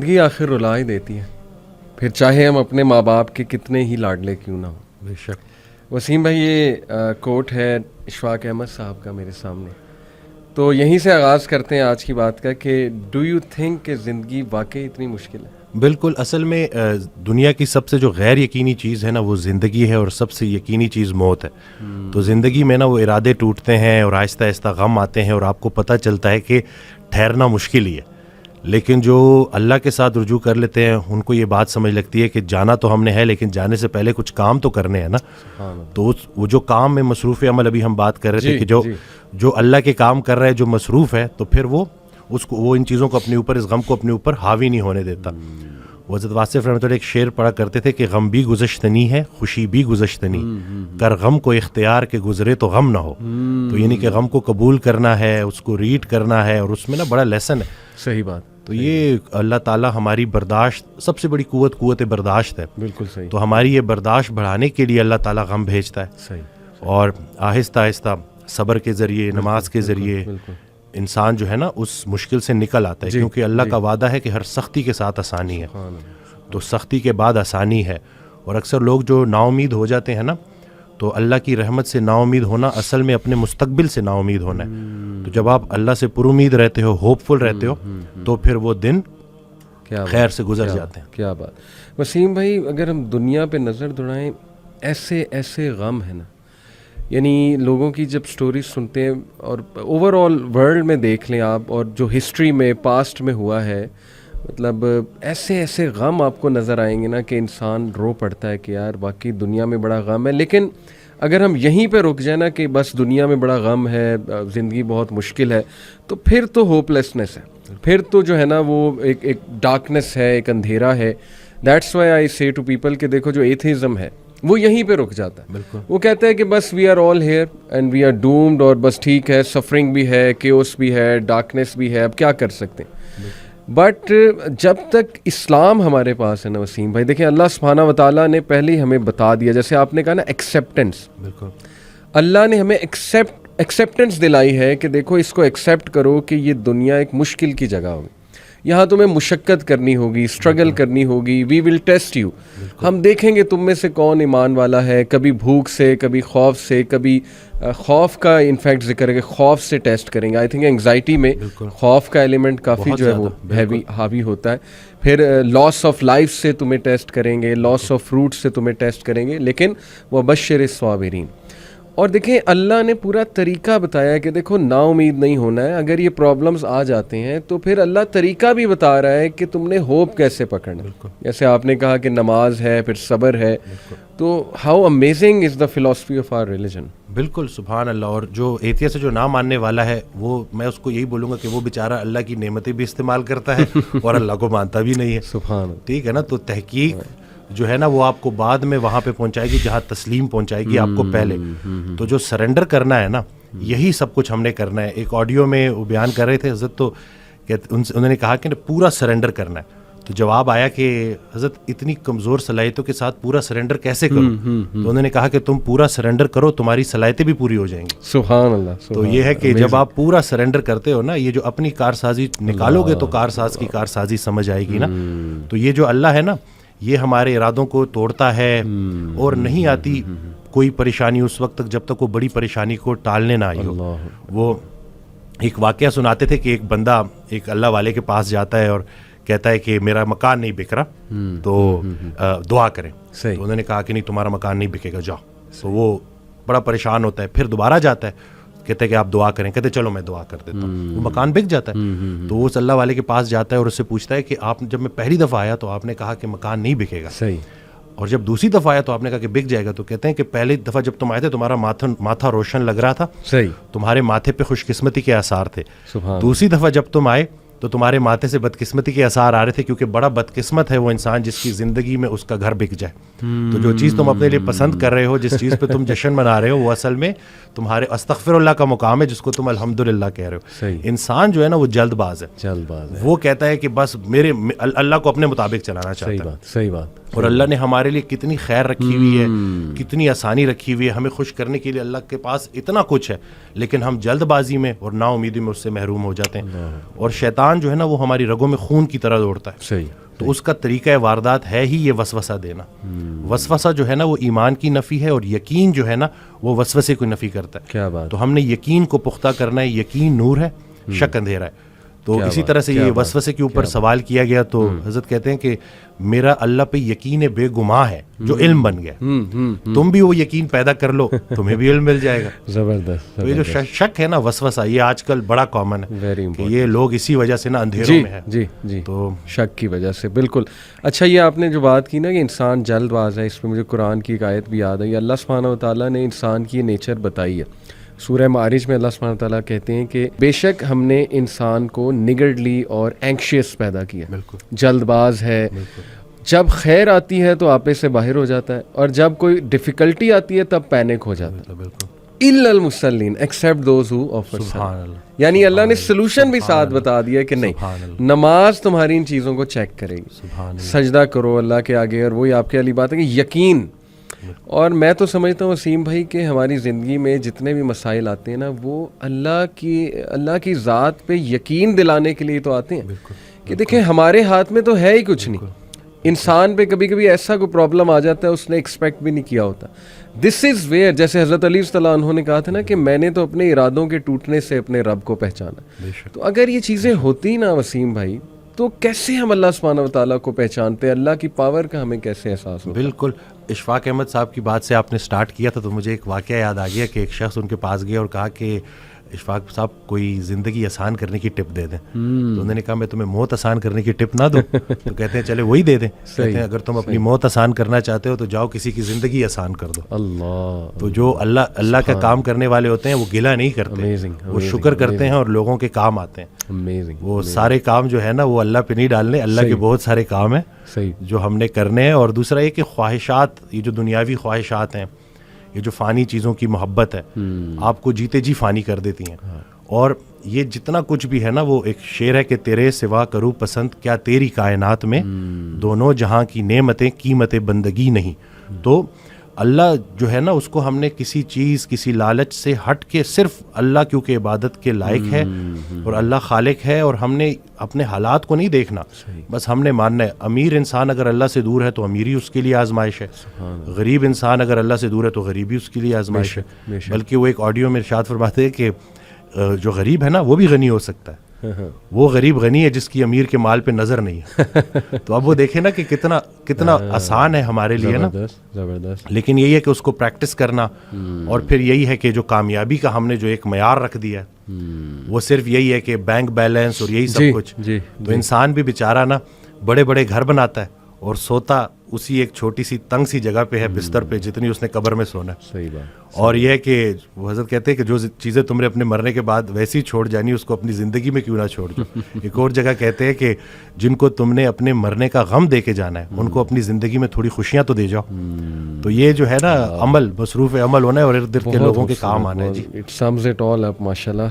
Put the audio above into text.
زندگی آخر رلا ہی دیتی ہے، پھر چاہے ہم اپنے ماں باپ کے کتنے ہی لاڈلے کیوں نہ ہوں۔ بے شک۔ وسیم بھائی، یہ کوٹ ہے اشفاق احمد صاحب کا میرے سامنے، تو یہیں سے آغاز کرتے ہیں آج کی بات کا کہ ڈو یو تھنک کہ زندگی واقعی اتنی مشکل ہے؟ بالکل، اصل میں دنیا کی سب سے جو غیر یقینی چیز ہے نا وہ زندگی ہے، اور سب سے یقینی چیز موت ہے۔ تو زندگی میں نا وہ ارادے ٹوٹتے ہیں اور آہستہ آہستہ غم آتے ہیں اور آپ کو پتہ چلتا ہے کہ ٹھہرنا مشکل ہی ہے، لیکن جو اللہ کے ساتھ رجوع کر لیتے ہیں ان کو یہ بات سمجھ لگتی ہے کہ جانا تو ہم نے ہے، لیکن جانے سے پہلے کچھ کام تو کرنے ہیں نا۔ تو وہ جو کام میں مصروف عمل، ابھی ہم بات کر رہے تھے کہ جو اللہ کے کام کر رہا ہے، جو مصروف ہے، تو پھر وہ ان چیزوں کو اپنے اوپر، اس غم کو اپنے اوپر حاوی نہیں ہونے دیتا۔ حضرت واصف رحمۃ اللہ ایک شعر پڑھا کرتے تھے کہ غم بھی گزشتنی ہے، خوشی بھی گزشتنی، کر غم کو اختیار کے گزرے تو غم نہ ہو۔ تو یعنی کہ غم کو قبول کرنا ہے، اس کو ریڈ کرنا ہے، اور اس میں نا بڑا لیسن ہے۔ صحیح بات۔ تو یہ اللہ تعالیٰ ہماری برداشت، سب سے بڑی قوت برداشت ہے۔ بالکل صحیح۔ تو ہماری یہ برداشت بڑھانے کے لیے اللہ تعالیٰ غم بھیجتا ہے، صحیح، اور آہستہ آہستہ صبر کے ذریعے، نماز کے ذریعے انسان جو ہے نا اس مشکل سے نکل آتا ہے، کیونکہ اللہ کا وعدہ ہے کہ ہر سختی کے ساتھ آسانی ہے۔ تو سختی کے بعد آسانی ہے، اور اکثر لوگ جو نا امید ہو جاتے ہیں نا، تو اللہ کی رحمت سے نا امید ہونا اصل میں اپنے مستقبل سے نا امید ہونا ہے۔ تو جب آپ اللہ سے پر امید رہتے ہو، ہوپ فل رہتے ہو، تو پھر وہ دن خیر سے گزر جاتے ہیں۔ کیا بات۔ وسیم بھائی، اگر ہم دنیا پہ نظر دوڑائیں، ایسے غم ہے نا، یعنی لوگوں کی جب سٹوریز سنتے ہیں، اور اوور آل ورلڈ میں دیکھ لیں آپ، اور جو ہسٹری میں پاسٹ میں ہوا ہے، مطلب ایسے غم آپ کو نظر آئیں گے نا کہ انسان رو پڑتا ہے کہ یار واقعی دنیا میں بڑا غم ہے۔ لیکن اگر ہم یہیں پہ رک جائیں نا کہ بس دنیا میں بڑا غم ہے، زندگی بہت مشکل ہے، تو پھر تو ہوپ لیسنس ہے، پھر تو جو ہے نا وہ ایک ڈارکنس ہے، ایک اندھیرا ہے۔ دیٹس وائی آئی سے ٹو پیپل کہ دیکھو جو ایتھیزم ہے وہ یہیں پہ رک جاتا ہے۔ وہ کہتا ہے کہ بس we are all here and we are doomed, اور بس ٹھیک ہے، سفرنگ بھی ہے، کیوس بھی ہے، ڈارکنیس بھی ہے، اب کیا کر سکتے ہیں۔ بٹ جب تک اسلام ہمارے پاس ہے نا وسیم بھائی، دیکھیں اللہ سبحانہ و تعالیٰ نے پہلے ہی ہمیں بتا دیا، جیسے آپ نے کہا نا ایکسیپٹنس، بالکل اللہ نے ہمیں ایکسیپٹنس دلائی ہے کہ دیکھو اس کو ایکسیپٹ کرو کہ یہ دنیا ایک مشکل کی جگہ ہوگی، یہاں تمہیں مشقت کرنی ہوگی، اسٹرگل کرنی ہوگی، وی ول ٹیسٹ یو، ہم دیکھیں گے تم میں سے کون ایمان والا ہے، کبھی بھوک سے، کبھی خوف سے، کبھی خوف کا انفیکٹ ذکر ہے کہ خوف سے ٹیسٹ کریں گے۔ آئی تھنک انگزائٹی میں خوف کا ایلیمنٹ کافی جو ہے وہ حاوی ہوتا ہے۔ پھر لاس آف لائف سے تمہیں ٹیسٹ کریں گے، لاس آف فروٹ سے تمہیں ٹیسٹ کریں گے، لیکن وبشر الصابرین۔ اور دیکھیں اللہ نے پورا طریقہ بتایا ہے کہ دیکھو نا امید نہیں ہونا ہے، اگر یہ پرابلمز آ جاتے ہیں تو پھر اللہ طریقہ بھی بتا رہا ہے کہ تم نے ہوپ کیسے پکڑنا ہے۔ جیسے آپ نے کہا کہ نماز ہے، پھر صبر ہے، تو how amazing is the philosophy of our religion. بالکل، سبحان اللہ۔ اور جو ایتھیسٹ سے جو نہ ماننے والا ہے، وہ میں اس کو یہی بولوں گا کہ وہ بیچارہ اللہ کی نعمتیں بھی استعمال کرتا ہے اور اللہ کو مانتا بھی نہیں ہے۔ سبحان اللہ، ٹھیک ہے نا۔ تو تحقیق جو ہے نا وہ آپ کو بعد میں وہاں پہ پہنچائے گی جہاں تسلیم پہنچائے گی آپ کو پہلے۔ تو جو سرنڈر کرنا ہے نا، یہی سب کچھ ہم نے کرنا ہے۔ ایک آڈیو میں وہ بیان کر رہے تھے حضرت، تو انہوں نے کہا کہ پورا سرنڈر کرنا ہے۔ تو جواب آیا کہ حضرت اتنی کمزور صلاحیتوں کے ساتھ پورا سرنڈر کیسے کروں؟ تو انہوں نے کہا کہ تم پورا سرنڈر کرو، تمہاری صلاحیتیں بھی پوری ہو جائیں گی۔ سبحان اللہ۔ تو یہ ہے کہ جب آپ پورا سرنڈر کرتے ہو نا، یہ جو اپنی کارسازی نکالو گے تو کارساز کی کارسازی سمجھ آئے گی نا۔ تو یہ جو اللہ ہے نا، یہ ہمارے ارادوں کو توڑتا ہے، اور نہیں آتی کوئی پریشانی اس وقت تک جب تک وہ بڑی پریشانی کو ٹالنے نہ آئی ہو۔ وہ ایک واقعہ سناتے تھے کہ ایک بندہ ایک اللہ والے کے پاس جاتا ہے اور کہتا ہے کہ میرا مکان نہیں بک رہا، تو دعا کریں۔ تو انہوں نے کہا کہ نہیں، تمہارا مکان نہیں بکے گا، جاؤ۔ تو وہ بڑا پریشان ہوتا ہے، پھر دوبارہ جاتا ہے، کہتے ہیں کہ آپ دعا کریں، کہتے چلو میں دعا کر دیتا ہوں۔ وہ مکان بک جاتا ہے۔ تو وہ اس اللہ والے کے پاس جاتا ہے اور اس سے پوچھتا ہے کہ آپ جب میں پہلی دفعہ آیا تو آپ نے کہا کہ مکان نہیں بکے گا، صحیح، اور جب دوسری دفعہ آیا تو آپ نے کہا کہ بک جائے گا۔ تو کہتے ہیں کہ پہلی دفعہ جب تم آئے تھے تمہارا ماتھا روشن لگ رہا تھا، صحیح، تمہارے ماتھے پہ خوش قسمتی کے آثار تھے۔ سبحان۔ دوسری دفعہ جب تم آئے تو تمہارے ماتھے سے بدقسمتی کے آثار آ رہے تھے، کیونکہ بڑا بدقسمت ہے وہ انسان جس کی زندگی میں اس کا گھر بک جائے۔ تو جو چیز تم اپنے لیے پسند کر رہے ہو، جس چیز پہ تم جشن منا رہے ہو، وہ اصل میں تمہارے استغفر اللہ کا مقام ہے جس کو تم الحمدللہ کہہ رہے ہو۔ صحیح۔ انسان جو ہے نا وہ جلد باز ہے، جلد باز ہے، وہ کہتا ہے کہ بس میرے اللہ کو اپنے مطابق چلانا چاہتا ہے۔ صحیح بات۔ اور اللہ نے ہمارے لیے کتنی خیر رکھی ہوئی ہے, کتنی آسانی رکھی ہوئی ہے, ہمیں خوش کرنے کے لیے اللہ کے پاس اتنا کچھ ہے, لیکن ہم جلد بازی میں اور نا امیدی میں اس سے محروم ہو جاتے ہیں. اور شیطان جو ہے نا وہ ہماری رگوں میں خون کی طرح دوڑتا ہے. صحیح. تو اس کا طریقہ واردات ہے ہی یہ وسوسہ دینا. وسوسہ جو ہے نا وہ ایمان کی نفی ہے, اور یقین جو ہے نا وہ وسوسے کو نفی کرتا ہے. کیا بات. تو ہم نے یقین کو پختہ کرنا ہے. یقین نور ہے, شک اندھیرا ہے. تو اسی طرح سے یہ وسوسے کے اوپر سوال کیا گیا تو حضرت کہتے ہیں کہ میرا اللہ پہ یقین بے گماں ہے جو علم بن گیا. تم بھی وہ یقین پیدا کر لو, تمہیں بھی علم مل جائے گا. زبردست. تو یہ جو شک ہے نا وسوسہ, یہ آج کل بڑا کامن ہے کہ یہ لوگ اسی وجہ سے نا اندھیروں میں ہیں. جی جی, تو شک کی وجہ سے. بالکل. اچھا, یہ آپ نے جو بات کی نا کہ انسان جلد باز ہے, اس پہ مجھے قرآن کی ایک آیت بھی یاد ہے. اللہ سبحانہ و تعالیٰ نے انسان کی یہ نیچر بتائی ہے. سورہ معارج میں اللہ سبحانہ تعالیٰ کہتے ہیں کہ بے شک ہم نے انسان کو نگرڈلی اور اینکشیس پیدا کیا. بالکل جلد باز ہے. جب خیر آتی ہے تو آپے سے باہر ہو جاتا ہے, اور جب کوئی ڈیفیکلٹی آتی ہے تب پینک ہو جاتا ہے. بالکل. الا المصلین ایکسیپٹ دوز ہو آفر. سبحان اللہ. یعنی اللہ نے سلوشن بھی ساتھ بتا دیا کہ نہیں, نماز تمہاری ان چیزوں کو چیک کرے گی. سجدہ کرو اللہ کے آگے, اور وہی آپ کے علی بات ہے کہ یقین. اور میں تو سمجھتا ہوں وسیم بھائی کہ ہماری زندگی میں جتنے بھی مسائل آتے ہیں نا وہ اللہ کی ذات پہ یقین دلانے کے لیے تو آتے ہیں کہ دیکھیں ہمارے ہاتھ میں تو ہے ہی کچھ نہیں. انسان پہ کبھی کبھی ایسا کوئی پرابلم آ جاتا ہے اس نے ایکسپیکٹ بھی نہیں کیا ہوتا. دس از ویئر, جیسے حضرت علی صلی اللہ عنہ نے کہا تھا نا کہ میں نے تو اپنے ارادوں کے ٹوٹنے سے اپنے رب کو پہچانا. تو اگر یہ چیزیں ہوتی نا وسیم بھائی تو کیسے ہم اللہ سبحانہ و تعالیٰ کو پہچانتے, اللہ کی پاور کا ہمیں کیسے احساس ہوتا. بالکل. اشفاق احمد صاحب کی بات سے آپ نے سٹارٹ کیا تھا تو مجھے ایک واقعہ یاد آ گیا کہ ایک شخص ان کے پاس گیا اور کہا کہ اشفاق صاحب کوئی زندگی آسان کرنے کی ٹپ دے دیں. تو انہوں نے کہا میں تمہیں موت آسان کرنے کی ٹپ نہ دوں. تو کہتے ہیں چلے وہی دے دیں. کہتے ہیں اگر تم اپنی موت آسان کرنا چاہتے ہو تو جاؤ کسی کی زندگی آسان کر دو. اللہ. تو جو اللہ کا کام کرنے والے ہوتے ہیں وہ گلہ نہیں کرتے, وہ شکر کرتے ہیں اور لوگوں کے کام آتے ہیں. وہ سارے کام جو ہے نا وہ اللہ پہ نہیں ڈالنے, اللہ کے بہت سارے کام ہیں جو ہم نے کرنے ہیں. اور دوسرا یہ کہ خواہشات, یہ جو دنیاوی خواہشات ہیں, یہ جو فانی چیزوں کی محبت ہے آپ کو جیتے جی فانی کر دیتی ہیں. اور یہ جتنا کچھ بھی ہے نا وہ ایک شعر ہے کہ تیرے سوا کروں پسند کیا تیری کائنات میں, دونوں جہاں کی نعمتیں قیمت بندگی نہیں. تو اللہ جو ہے نا اس کو ہم نے کسی چیز کسی لالچ سے ہٹ کے صرف اللہ کیونکہ عبادت کے لائق ہے اور اللہ خالق ہے, اور ہم نے اپنے حالات کو نہیں دیکھنا, بس ہم نے ماننا ہے. امیر انسان اگر اللہ سے دور ہے تو امیری اس کے لیے آزمائش ہے, غریب انسان اگر اللہ سے دور ہے تو غریبی اس کے لیے آزمائش ہے. بلکہ وہ ایک آڈیو میں ارشاد فرماتے ہیں کہ جو غریب ہے نا وہ بھی غنی ہو سکتا ہے. وہ غریب غنی ہے جس کی امیر کے مال پہ نظر نہیں ہے. تو اب وہ دیکھیں نا کہ کتنا آسان ہے ہمارے لیے نا. لیکن یہی ہے کہ اس کو پریکٹس کرنا, اور پھر یہی ہے کہ جو کامیابی کا ہم نے جو ایک معیار رکھ دیا ہے وہ صرف یہی ہے کہ بینک بیلنس اور یہی سب کچھ. تو انسان بھی بیچارہ نا بڑے بڑے گھر بناتا ہے اور سوتا اسی ایک چھوٹی سی تنگ سی جگہ پہ ہے, بستر پہ, جتنی اس نے قبر میں سونا. صحیح بات. اور یہ ہے کہ وہ حضرت کہتے ہیں کہ جو چیزیں تم نے اپنے مرنے کے بعد ویسی ہی چھوڑ جانی اس کو اپنی زندگی میں کیوں نہ چھوڑ دو. ایک اور جگہ کہتے ہیں کہ جن کو تم نے اپنے مرنے کا غم دے کے جانا ہے ان کو اپنی زندگی میں تھوڑی خوشیاں تو دے جاؤ. تو یہ جو ہے نا عمل, مصروف عمل ہونا ہے اور ارد گرد کے لوگوں کے کام آنا ہے. جی, اٹ سمز اٹ آل اپ. ماشاءاللہ.